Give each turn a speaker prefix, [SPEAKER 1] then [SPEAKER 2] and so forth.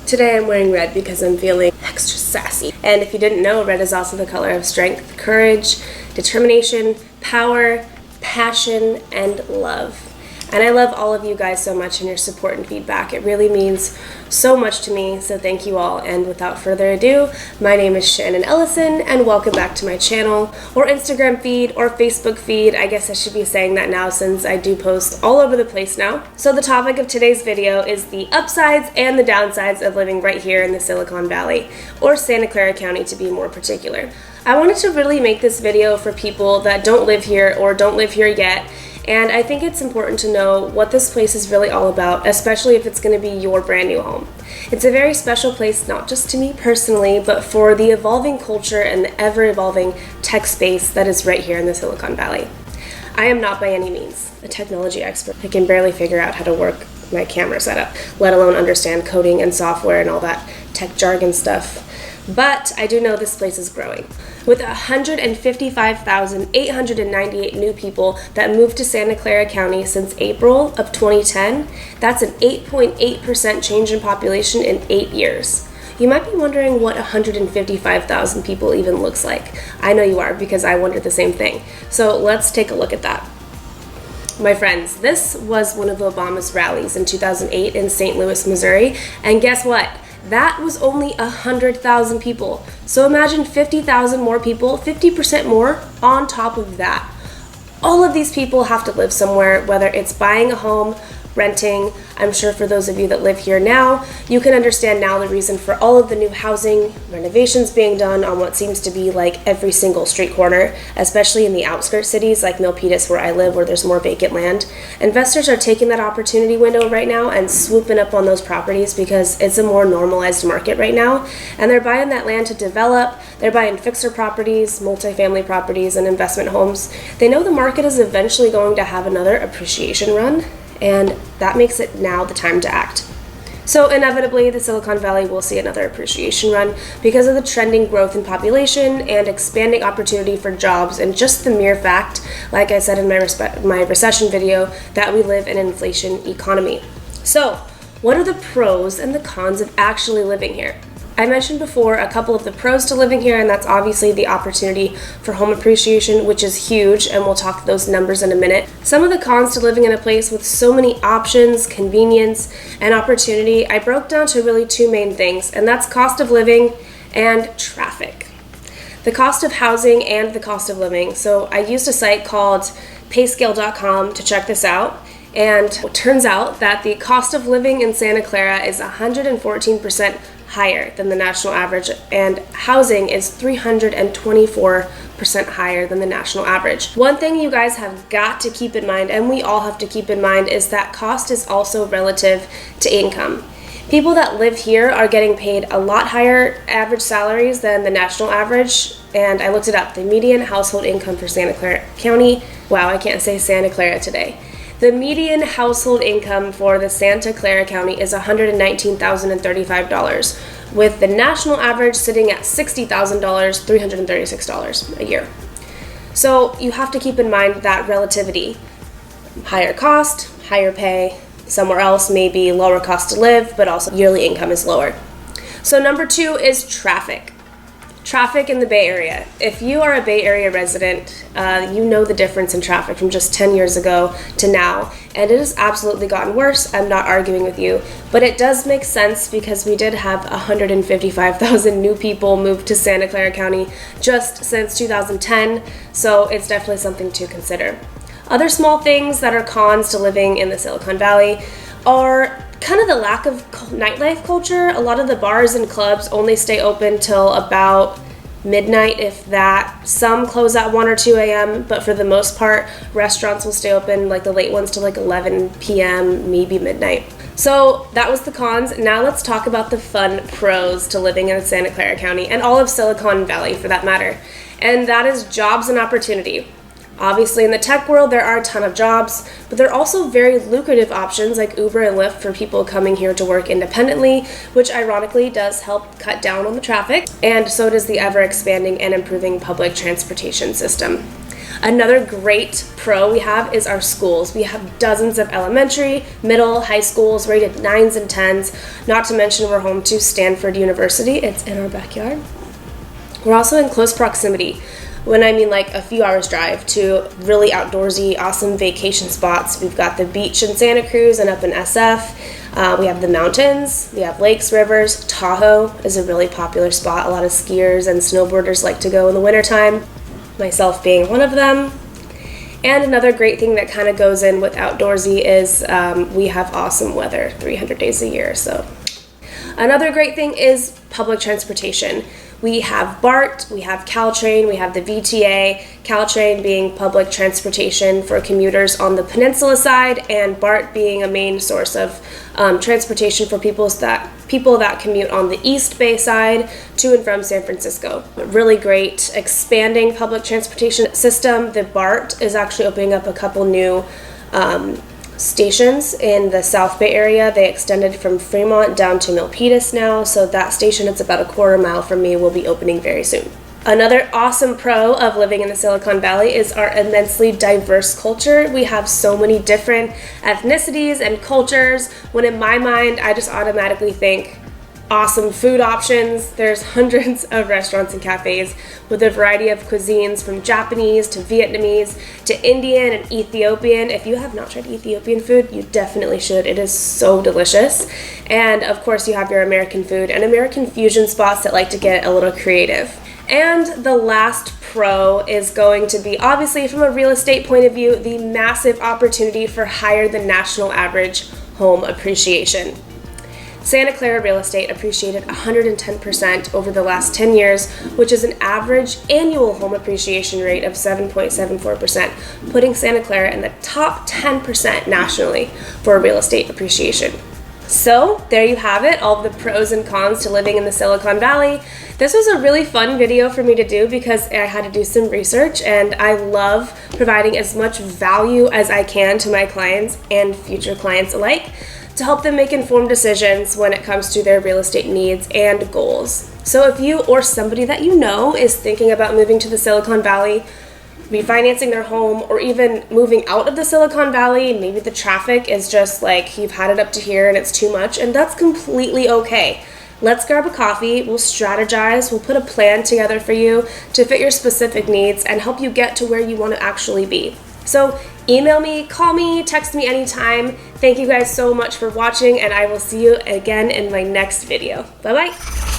[SPEAKER 1] Today I'm wearing red because I'm feeling extra sassy. And if you didn't know, red is also the color of strength, courage, determination, power, passion, and love. And I love all of you guys so much and your support and feedback. It really means so much to me, so thank you all. And without further ado, my name is Shannon Ellison, and welcome back to my channel, or Instagram feed, or Facebook feed. I guess I should be saying that now since I do post all over the place now. So the topic of today's video is the upsides and the downsides of living right here in the Silicon Valley, or Santa Clara County to be more particular. I wanted to really make this video for people that don't live here or don't live here yet. And I think it's important to know what this place is really all about, especially if it's going to be your brand new home. It's a very special place, not just to me personally, but for the evolving culture and the ever-evolving tech space that is right here in the Silicon Valley. I am not by any means a technology expert. I can barely figure out how to work my camera setup, let alone understand coding and software and all that tech jargon stuff. But I do know this place is growing. With 155,898 new people that moved to Santa Clara County since April of 2010, that's an 8.8% change in population in 8 years. You might be wondering what 155,000 people even looks like. I know you are, because I wondered the same thing. So let's take a look at that. My friends, this was one of Obama's rallies in 2008 in St. Louis, Missouri, and guess what? That was only 100,000 people. So imagine 50,000 more people, 50% more on top of that. All of these people have to live somewhere, whether it's buying a home, renting. I'm sure for those of you that live here now, you can understand now the reason for all of the new housing renovations being done on what seems to be like every single street corner, especially in the outskirts cities like Milpitas where I live, where there's more vacant land. Investors are taking that opportunity window right now and swooping up on those properties because it's a more normalized market right now. And they're buying that land to develop. They're buying fixer properties, multifamily properties, and investment homes. They know the market is eventually going to have another appreciation run, and that makes it now the time to act. So inevitably, the Silicon Valley will see another appreciation run because of the trending growth in population and expanding opportunity for jobs, and just the mere fact, like I said in my recession video, that we live in an inflation economy. So what are the pros and the cons of actually living here? I mentioned before a couple of the pros to living here, and that's obviously the opportunity for home appreciation, which is huge, and we'll talk those numbers in a minute. Some of the cons to living in a place with so many options, convenience, and opportunity, I broke down to really two main things, and that's cost of living and traffic. The cost of housing and the cost of living. So I used a site called payscale.com to check this out. And it turns out that the cost of living in Santa Clara is 114% higher than the national average, and housing is 324% higher than the national average. One thing you guys have got to keep in mind, and we all have to keep in mind, is that cost is also relative to income. People that live here are getting paid a lot higher average salaries than the national average, and I looked it up. The median household income for Santa Clara County, wow, I can't say Santa Clara today. The median household income for the Santa Clara County is $119,035, with the national average sitting at $60,000, $336 a year. So you have to keep in mind that relativity. Higher cost, higher pay. Somewhere else may be lower cost to live, but also yearly income is lower. So number two is traffic. Traffic in the Bay Area. If you are a Bay Area resident, you know the difference in traffic from just 10 years ago to now, and it has absolutely gotten worse. I'm not arguing with you, but it does make sense because we did have 155,000 new people move to Santa Clara County just since 2010, so it's definitely something to consider. Other small things that are cons to living in the Silicon Valley are kind of the lack of nightlife culture. A lot of the bars and clubs only stay open till about midnight, if that. Some close at 1 or 2 a.m., but for the most part, restaurants will stay open, like the late ones, to like 11 p.m., maybe midnight. So that was the cons. Now let's talk about the fun pros to living in Santa Clara County, and all of Silicon Valley for that matter. And that is jobs and opportunity. Obviously, in the tech world, there are a ton of jobs, but there are also very lucrative options like Uber and Lyft for people coming here to work independently, which ironically does help cut down on the traffic, and so does the ever-expanding and improving public transportation system. Another great pro we have is our schools. We have dozens of elementary, middle, high schools rated 9s and 10s. Not to mention we're home to Stanford University. It's in our backyard. We're also in close proximity. When I mean like a few hours drive to really outdoorsy, awesome vacation spots. We've got the beach in Santa Cruz and up in SF. We have the mountains, we have lakes, rivers. Tahoe is a really popular spot. A lot of skiers and snowboarders like to go in the wintertime, myself being one of them. And another great thing that kind of goes in with outdoorsy is we have awesome weather 300 days a year. So another great thing is public transportation. We have BART, we have Caltrain, we have the VTA, Caltrain being public transportation for commuters on the peninsula side, and BART being a main source of transportation for people that commute on the East Bay side to and from San Francisco. Really great expanding public transportation system. The BART is actually opening up a couple new stations in the South Bay area. They extended from Fremont down to Milpitas now, so that station, it's about a quarter mile from me, will be opening very soon. Another awesome pro of living in the Silicon Valley is our immensely diverse culture. We have so many different ethnicities and cultures, when in my mind I just automatically think awesome food options. There's hundreds of restaurants and cafes with a variety of cuisines, from Japanese to Vietnamese to Indian and Ethiopian. If you have not tried Ethiopian food, you definitely should. It is so delicious. And of course you have your American food and American fusion spots that like to get a little creative. And the last pro is going to be, obviously from a real estate point of view, the massive opportunity for higher than national average home appreciation. Santa Clara real estate appreciated 110% over the last 10 years, which is an average annual home appreciation rate of 7.74%, putting Santa Clara in the top 10% nationally for real estate appreciation. So there you have it, all of the pros and cons to living in the Silicon Valley. This was a really fun video for me to do because I had to do some research, and I love providing as much value as I can to my clients and future clients alike, to help them make informed decisions when it comes to their real estate needs and goals. So if you or somebody that you know is thinking about moving to the Silicon Valley, refinancing their home, or even moving out of the Silicon Valley, maybe the traffic is just like you've had it up to here and it's too much, and that's completely okay. Let's grab a coffee, we'll strategize, we'll put a plan together for you to fit your specific needs and help you get to where you want to actually be. So email me, call me, text me anytime. Thank you guys so much for watching, and I will see you again in my next video. Bye-bye.